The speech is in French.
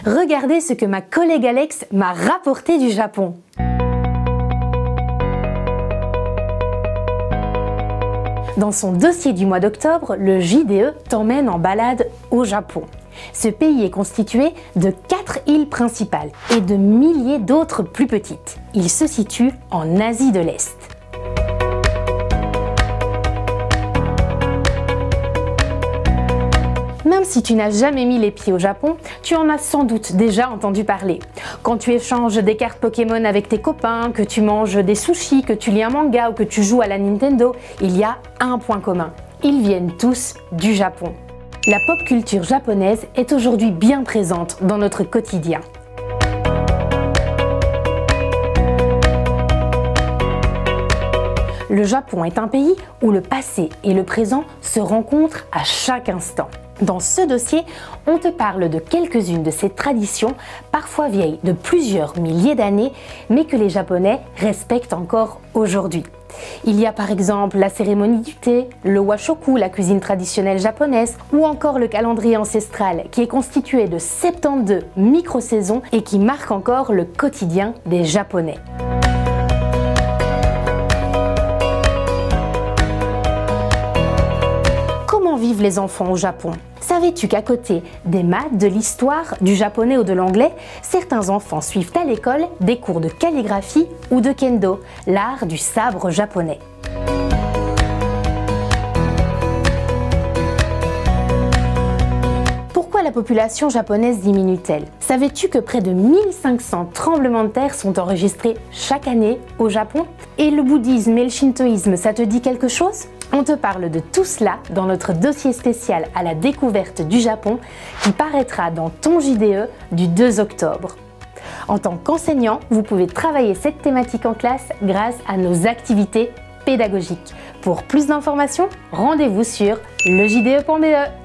Regardez ce que ma collègue Alex m'a rapporté du Japon. Dans son dossier du mois d'octobre, le JDE t'emmène en balade au Japon. Ce pays est constitué de 4 îles principales et de milliers d'autres plus petites. Il se situe en Asie de l'Est. Même si tu n'as jamais mis les pieds au Japon, tu en as sans doute déjà entendu parler. Quand tu échanges des cartes Pokémon avec tes copains, que tu manges des sushis, que tu lis un manga ou que tu joues à la Nintendo, il y a un point commun. Ils viennent tous du Japon. La pop culture japonaise est aujourd'hui bien présente dans notre quotidien. Le Japon est un pays où le passé et le présent se rencontrent à chaque instant. Dans ce dossier, on te parle de quelques-unes de ces traditions, parfois vieilles de plusieurs milliers d'années, mais que les Japonais respectent encore aujourd'hui. Il y a par exemple la cérémonie du thé, le washoku, la cuisine traditionnelle japonaise, ou encore le calendrier ancestral qui est constitué de 72 micro-saisons et qui marque encore le quotidien des Japonais. Comment vivent les enfants au Japon ? Savais-tu qu'à côté des maths, de l'histoire, du japonais ou de l'anglais, certains enfants suivent à l'école des cours de calligraphie ou de kendo, l'art du sabre japonais. Pourquoi la population japonaise diminue-t-elle? Savais-tu que près de 1500 tremblements de terre sont enregistrés chaque année au Japon? Et le bouddhisme et le shintoïsme, ça te dit quelque chose? On te parle de tout cela dans notre dossier spécial à la découverte du Japon qui paraîtra dans ton JDE du 2 octobre. En tant qu'enseignant, vous pouvez travailler cette thématique en classe grâce à nos activités pédagogiques. Pour plus d'informations, rendez-vous sur lejde.be.